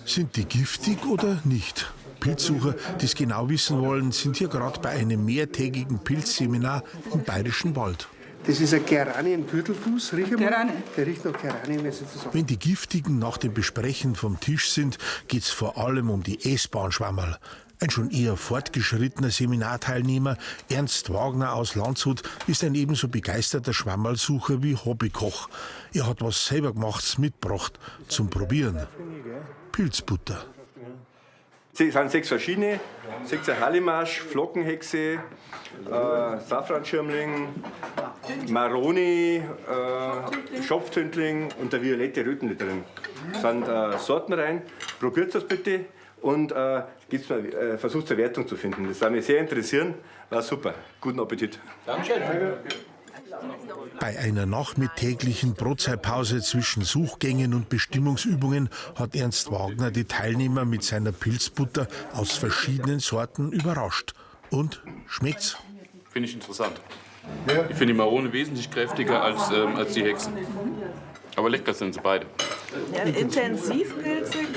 Sind die giftig oder nicht? Pilzsucher, die es genau wissen wollen, sind hier gerade bei einem mehrtägigen Pilzseminar im Bayerischen Wald. Das ist ein Geranienpürtelfuß, riech mal. Geranie. Der riecht nach Geranien, wenn Sie das sagen. Wenn die Giftigen nach dem Besprechen vom Tisch sind, geht es vor allem um die Essbaren-Schwammerl. Ein schon eher fortgeschrittener Seminarteilnehmer, Ernst Wagner aus Landshut, ist ein ebenso begeisterter Schwammerlsucher wie Hobbykoch. Er hat was selber Gemachtes mitgebracht zum Probieren. Pilzbutter. Es sind 6 verschiedene, 6 Hallimasch, Flockenhexe, Safranschirmling, Maroni, Schopftündling und der violette Röten drin. Das sind Sorten rein. Probiert das bitte und versucht eine Wertung zu finden. Das würde mich sehr interessieren. War super. Guten Appetit. Dankeschön. Bei einer nachmittäglichen Brotzeitpause zwischen Suchgängen und Bestimmungsübungen hat Ernst Wagner die Teilnehmer mit seiner Pilzbutter aus verschiedenen Sorten überrascht. Und schmeckt's? Finde ich interessant. Ich finde die Marone wesentlich kräftiger als die Hexen. Aber lecker sind sie beide. Ja, intensiv pilzig.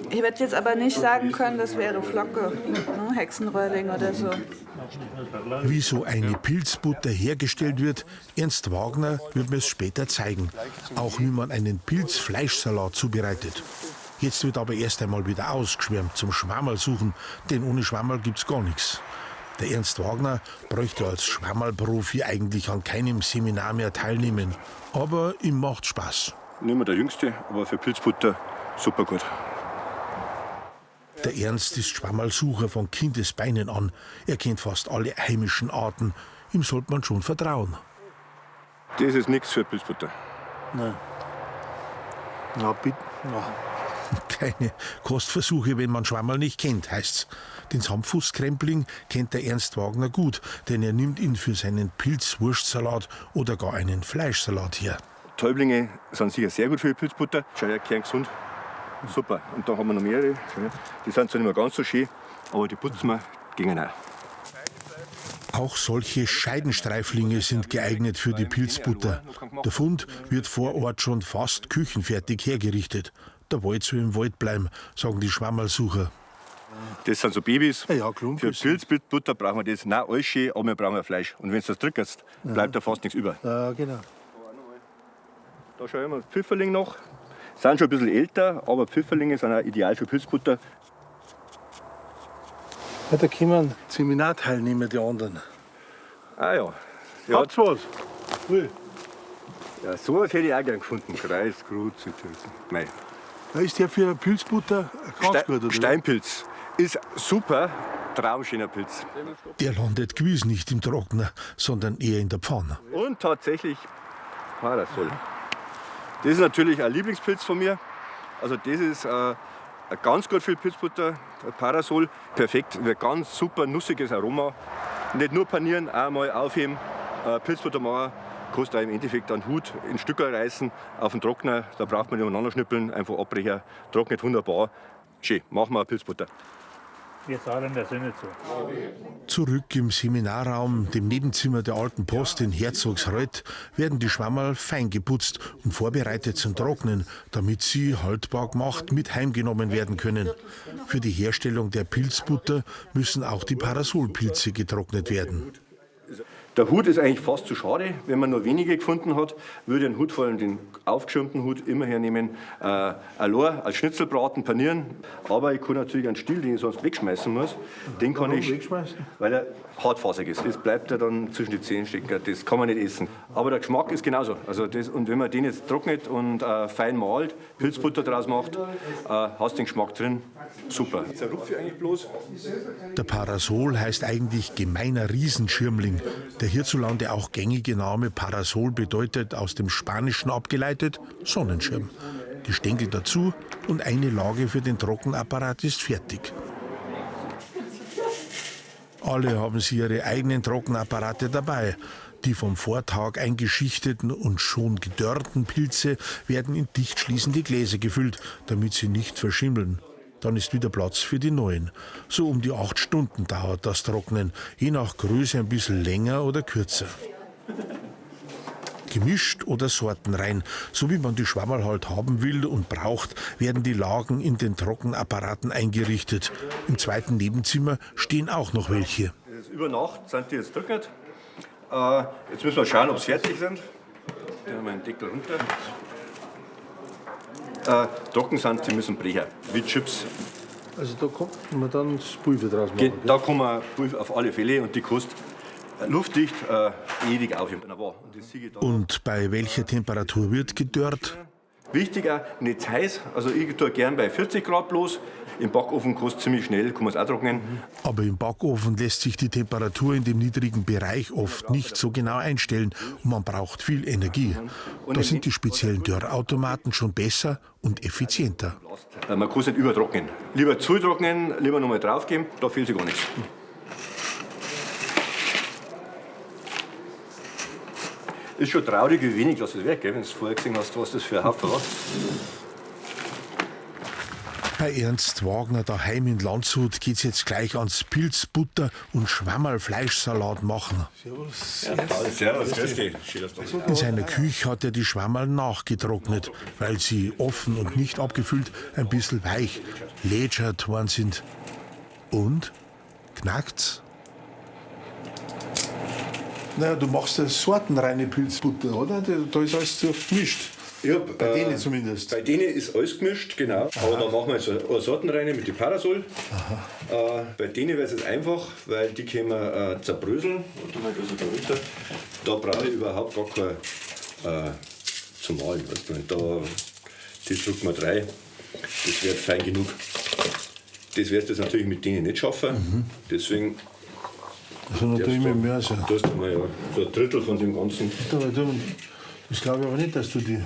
Ich werde jetzt aber nicht sagen können, das wäre Flocke, ne? Hexenröhrling oder so. Wie so eine Pilzbutter hergestellt wird, Ernst Wagner wird mir es später zeigen. Auch wie man einen Pilzfleischsalat zubereitet. Jetzt wird aber erst einmal wieder ausgeschwärmt zum Schwammerlsuchen, denn ohne Schwammerl gibt's gar nichts. Der Ernst Wagner bräuchte als Schwammerlprofi eigentlich an keinem Seminar mehr teilnehmen. Aber ihm macht Spaß. Nicht mehr der Jüngste, aber für Pilzbutter super gut. Der Ernst ist Schwammerlsucher von Kindesbeinen an. Er kennt fast alle heimischen Arten. Ihm sollte man schon vertrauen. Das ist nichts für Pilzbutter. Nein. Na, bitte. Na. Keine Kostversuche, wenn man Schwammerl nicht kennt, heißt's. Den Samtfußkrempling kennt der Ernst Wagner gut, denn er nimmt ihn für seinen Pilzwurstsalat oder gar einen Fleischsalat her. Täublinge sind sicher sehr gut für die Pilzbutter. Schaut ja kerngesund. Super. Und da haben wir noch mehrere. Die sind zwar nicht mehr ganz so schön, aber die putzen wir gegen auch. Auch solche Scheidenstreiflinge sind geeignet für die Pilzbutter. Der Fund wird vor Ort schon fast küchenfertig hergerichtet. Der Wald soll im Wald bleiben, sagen die Schwammerlsucher. Das sind so Babys. Ja, Für Klumpfüßchen. Pilzbutter brauchen wir das. Nein, alles schön, aber wir brauchen Fleisch. Und wenn du das drückst, bleibt da fast nichts über. Ja, genau. Da schauen wir Pfifferling noch. Sind schon ein bisschen älter, aber Pfifferlinge sind auch ideal für Pilzbutter. Ja, da kommen Seminarteilnehmer, die anderen. Ah ja. Ja, Hat's was? Ui. ja sowas hätte ich auch gern gefunden. Kreis, Grut, Zitrus. Nein. Da ist der für eine Pilzbutter ganz gut, oder? Steinpilz ist super, traumschöner Pilz. Der landet gewiss nicht im Trockner, sondern eher in der Pfanne. Und tatsächlich Parasol. Das ist natürlich ein Lieblingspilz von mir. Also das ist ganz gut für Pilzbutter, Parasol. Perfekt, ein ganz super nussiges Aroma. Nicht nur panieren, auch mal aufheben, Pilzbutter machen. Kostet auch im Endeffekt einen Hut in Stücke reißen auf den Trockner. Da braucht man nicht umeinander schnippeln, einfach abbrechen. Trocknet wunderbar. Schön, machen wir eine Pilzbutter. Wir sagen das nicht so. Zurück im Seminarraum, dem Nebenzimmer der Alten Post in Herzogsreuth, werden die Schwammerl fein geputzt und vorbereitet zum Trocknen, damit sie, haltbar gemacht, mit heimgenommen werden können. Für die Herstellung der Pilzbutter müssen auch die Parasolpilze getrocknet werden. Der Hut ist eigentlich fast zu schade. Wenn man nur wenige gefunden hat, würde ich einen Hut, vor allem den aufgeschirmten Hut, immer hernehmen. Allein als Schnitzelbraten panieren. Aber ich kann natürlich einen Stiel, den ich sonst wegschmeißen muss, den kann ich, wegschmeißen? weil er hartfasig ist. Das bleibt ja dann zwischen die Zähne stecken. Das kann man nicht essen. Aber der Geschmack ist genauso. Also das, und wenn man den jetzt trocknet und fein malt, Pilzbutter draus macht, hast du den Geschmack drin. Super. Zerrupfe ich eigentlich bloß. Der Parasol heißt eigentlich gemeiner Riesenschirmling. Der hierzulande auch gängige Name Parasol bedeutet aus dem Spanischen abgeleitet Sonnenschirm. Die Stängel dazu und eine Lage für den Trockenapparat ist fertig. Alle haben sie ihre eigenen Trockenapparate dabei. Die vom Vortag eingeschichteten und schon gedörrten Pilze werden in dicht schließende Gläser gefüllt, damit sie nicht verschimmeln. Dann ist wieder Platz für die neuen. So um die 8 Stunden dauert das Trocknen, je nach Größe ein bisschen länger oder kürzer. gemischt oder sortenrein. So wie man die Schwammerl halt haben will und braucht, werden die Lagen in den Trockenapparaten eingerichtet. Im zweiten Nebenzimmer stehen auch noch welche. Über Nacht sind die jetzt trocknet. Jetzt müssen wir schauen, ob sie fertig sind. Da haben wir den Deckel runter. Trocken sind, sie müssen brechen, wie Chips. Also da kann man dann das Pulver draus machen. Da kann man Pulver auf alle Fälle und die kostet luftdicht ewig aufheben. Und bei welcher Temperatur wird gedörrt? Wichtig auch, nicht zu heiß. Also ich tue gern bei 40 Grad bloß. Im Backofen kostet ziemlich schnell, kann man es auch trocknen. Aber im Backofen lässt sich die Temperatur in dem niedrigen Bereich oft nicht so genau einstellen und man braucht viel Energie. Da sind die speziellen Dörrautomaten schon besser und effizienter. Man kann es nicht übertrocknen. Lieber zutrocknen, lieber nochmal draufgeben, da fehlt sich gar nichts. Ist schon traurig, wie wenig das wird, wenn du vorher gesehen hast, was das für ein Haufen war. Bei Ernst Wagner daheim in Landshut geht's jetzt gleich ans Pilz, Butter und Schwammerl-Fleischsalat machen. Servus, grüß dich. Schön, dass du da bist. In seiner Küche hat er die Schwammerl nachgetrocknet, weil sie offen und nicht abgefüllt ein bisschen weich, lätschert worden sind. Und? Knackt's? Naja, du machst eine sortenreine Pilzbutter, oder? Da ist alles so gemischt. Bei denen zumindest. Bei denen ist alles gemischt, genau. Aber da machen wir jetzt eine Sortenreine mit dem Parasol. Bei denen wäre es jetzt einfach, weil die können wir zerbröseln. Da brauche ich überhaupt gar kein zum Malen. Die drückt man 3. Das wird fein genug. Das wirst du jetzt natürlich mit denen nicht schaffen. Deswegen. Also noch immer mehr so. Du hast mal so ein Drittel von dem Ganzen. Das glaube ich aber nicht, dass du die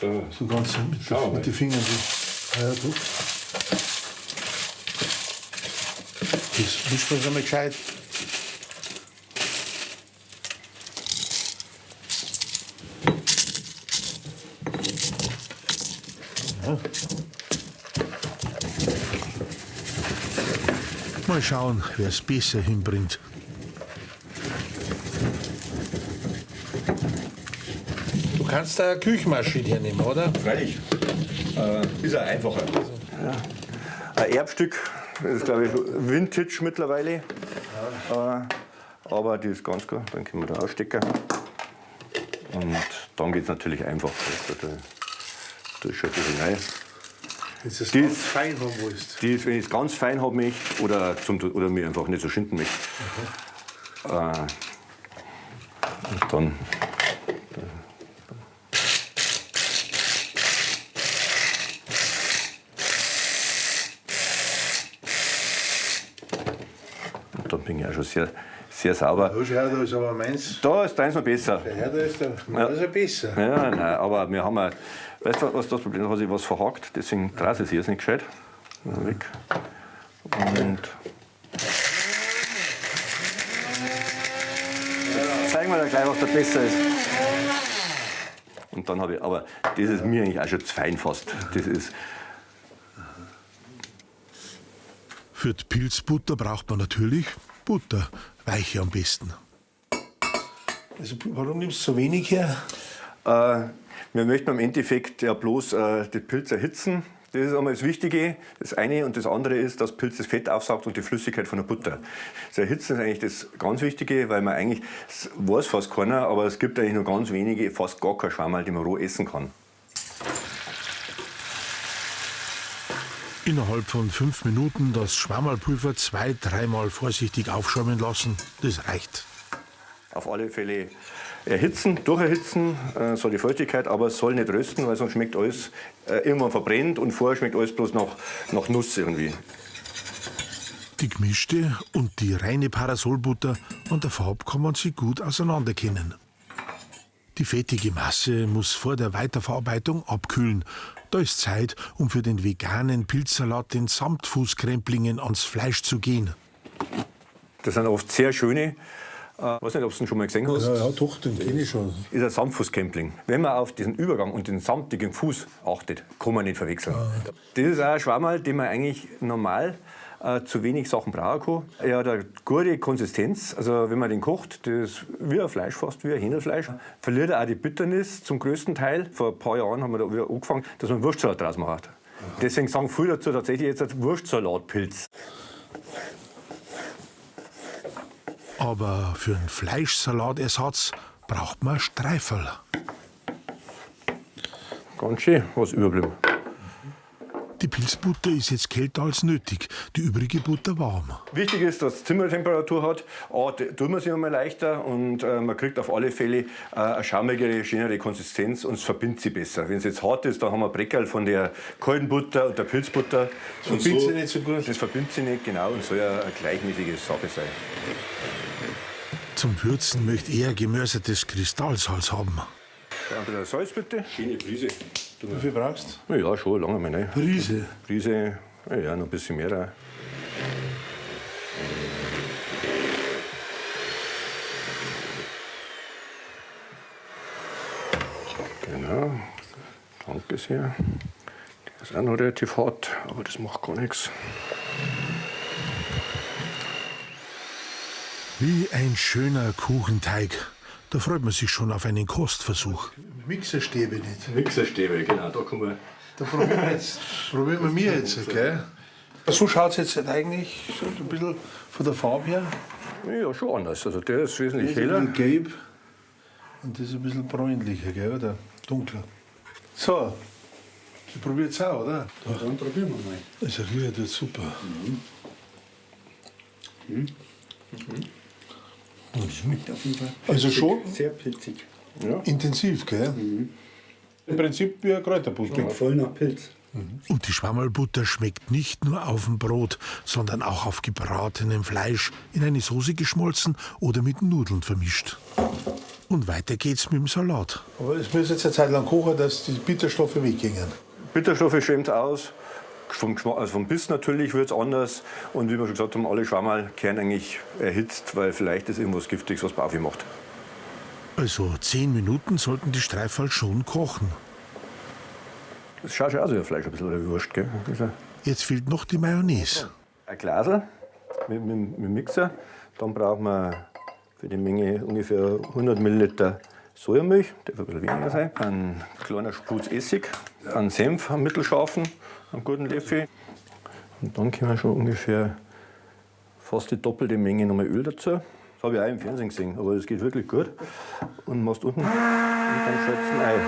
so ganz mit den Fingern. Du. Das mischt man einmal gescheit. Ja. Mal schauen, wer es besser hinbringt. Du kannst da eine Küchenmaschine hernehmen, oder? Freilich. Ist ja einfacher. Ja. Ein Erbstück, das ist glaube ich Vintage mittlerweile. Aber die ist ganz gut, dann können wir da ausstecken. Und dann geht es natürlich einfach. Da ist schon ein bisschen rein. Wenn du es ganz fein haben willst. Wenn ich es ganz fein haben möchte oder mir einfach nicht so schinden möchte. Und dann. Und dann bin ich auch schon sehr sauber. Da ist aber meins. Da ist deins noch besser. Ja, da ist der besser. Ja, nein, aber wir haben auch, weißt du, was das Problem ist? Da hat sich was verhakt, deswegen dreht es sich jetzt nicht gescheit. Weg. Und. Zeigen wir da gleich, was da besser ist. Und dann habe ich, aber das ist mir eigentlich auch schon zu fein fast. Das ist. Für die Pilzbutter braucht man natürlich Butter, weiche am besten. Also, warum nimmst du so wenig her? Wir möchten im Endeffekt ja bloß die Pilze erhitzen. Das ist einmal das Wichtige, das eine. Und das andere ist, dass Pilz das Fett aufsaugt und die Flüssigkeit von der Butter. Das Erhitzen ist eigentlich das ganz Wichtige, weil man eigentlich, das weiß fast keiner, aber es gibt eigentlich nur ganz wenige, fast gar keine Schwammerl, die man roh essen kann. Innerhalb von 5 Minuten das Schwammerlpulver 2-3 Mal vorsichtig aufschäumen lassen, das reicht. Auf alle Fälle erhitzen, durcherhitzen, soll die Feuchtigkeit, aber es soll nicht rösten, weil sonst schmeckt alles irgendwann verbrennt und vorher schmeckt alles bloß nach Nuss irgendwie. Die gemischte und die reine Parasolbutter an der Farbe kann man sie gut auseinanderkennen. Die fettige Masse muss vor der Weiterverarbeitung abkühlen. Da ist Zeit, um für den veganen Pilzsalat den Samtfußkremplingen ans Fleisch zu gehen. Das sind oft sehr schöne. Ich weiß nicht, ob du den schon mal gesehen hast. Ja, doch, den kenne ich schon. Ist ein Samtfußkrempling. Wenn man auf diesen Übergang und den samtigen Fuß achtet, kann man nicht verwechseln. Das ist auch ein Schwammerl, den man eigentlich normal zu wenig Sachen brauchen kann. Er hat eine gute Konsistenz, also wenn man den kocht, das ist wie ein Fleisch fast, wie ein Hähnchenfleisch. Verliert auch die Bitternis zum größten Teil. Vor ein paar Jahren haben wir da wieder angefangen, dass man Wurstsalat draus macht. Deswegen sagen viele dazu tatsächlich jetzt ein Wurstsalatpilz. Aber für einen Fleischsalatersatz braucht man Streiferl. Ganz schön was überblieben. Die Pilzbutter ist jetzt kälter als nötig, die übrige Butter warm. Wichtig ist, dass es Zimmertemperatur hat. A, tut man sich immer leichter und man kriegt auf alle Fälle eine schaumigere, schönere Konsistenz und es verbindet sich besser. Wenn es jetzt hart ist, dann haben wir Breckerl von der kalten Butter und der Pilzbutter. Das verbindet sich nicht so gut. Das verbindet sich nicht, genau, und soll ja eine gleichmäßige Sache sein. Zum Würzen möchte er gemörsertes Kristallsalz haben. Ein bisschen Salz bitte. Schöne Prise. Wie viel brauchst Ja, ja, schon lange mal rein. Prise. Prise, ja, noch ein bisschen mehr rein. Genau, danke sehr. Der ist auch noch relativ hart, aber das macht gar nichts. Wie ein schöner Kuchenteig. Da freut man sich schon auf einen Kostversuch. Mixerstäbe nicht. Mixerstäbe, genau, da kommen wir. Da probieren wir jetzt, gell? So schaut es jetzt eigentlich so ein bisschen von der Farbe her. Ja, schon anders. Also der ist wesentlich Das ist ein heller. bisschen gelb und das ist ein bisschen bräunlicher, gell, oder dunkler. So, ihr probiert es auch, oder? Ja, dann probieren wir mal. Das riecht jetzt super. Das schmeckt auf jeden Fall Also schon sehr pilzig. intensiv, gell? Im Prinzip wie ein Kräuterbutter. Ja, voll nach Pilz. Und die Schwammerlbutter schmeckt nicht nur auf dem Brot, sondern auch auf gebratenem Fleisch, in eine Soße geschmolzen oder mit Nudeln vermischt. Und weiter geht's mit dem Salat. Aber es muss jetzt eine Zeit lang kochen, dass die Bitterstoffe weggehen. Bitterstoffe schämt aus. Vom Geschmack, also vom Biss natürlich wird es anders. Und wie wir schon gesagt haben, alle Schwammerl kehren eigentlich erhitzt, weil vielleicht ist irgendwas Giftiges, was Baufi macht. Also 10 Minuten sollten die Streiferl schon kochen. Das schaut schon aus wie ein Fleisch, ein bisschen, oder wie Wurst, gell? Jetzt fehlt noch die Mayonnaise. Ein Glasl mit dem Mixer. Dann brauchen wir für die Menge ungefähr 100 Milliliter Sojamilch, darf ein bisschen weniger sein. Ein kleiner Spuz Essig, einen Senf, einen mittelscharfen, einen guten Löffel. Und dann können wir schon ungefähr fast die doppelte Menge nochmal Öl dazu. Das habe ich auch im Fernsehen gesehen, aber das geht wirklich gut. Und machst unten und dann schaltest du ein Ei.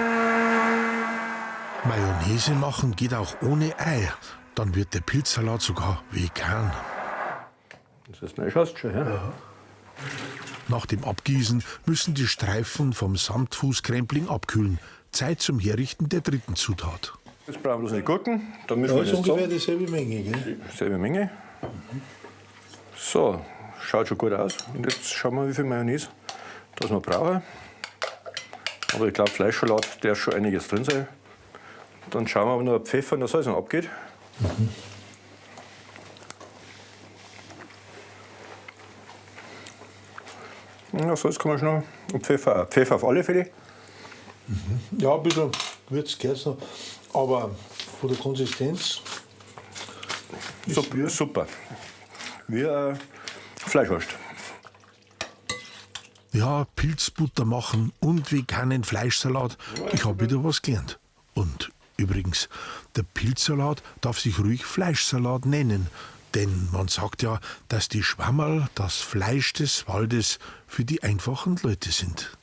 Mayonnaise machen geht auch ohne Ei. Dann wird der Pilzsalat sogar vegan. Das ist neu, schaust schon, ja? Nach dem Abgießen müssen die Streifen vom Samtfußkrempling abkühlen. Zeit zum Herrichten der dritten Zutat. Jetzt brauchen wir bloß eine Gurken. Da mischen Ja, wir ist das ungefähr zusammen. dieselbe Menge, gell? Selbe Menge. So, schaut schon gut aus. Und jetzt schauen wir, wie viel Mayonnaise das wir brauchen. Aber ich glaube, Fleischsalat, der ist schon einiges drin sein. Dann schauen wir, ob noch Pfeffer und der Salz noch abgeht. Ja, Salz kann man schon noch. Und Pfeffer auch. Pfeffer auf alle Fälle. Ja, ein bisschen Würz gehört noch. Aber von der Konsistenz Super. Super. Wie Fleischwurst. Ja, Pilzbutter machen und veganen Fleischsalat. Ich habe wieder was gelernt. Und übrigens, der Pilzsalat darf sich ruhig Fleischsalat nennen. Denn man sagt ja, dass die Schwammerl das Fleisch des Waldes für die einfachen Leute sind.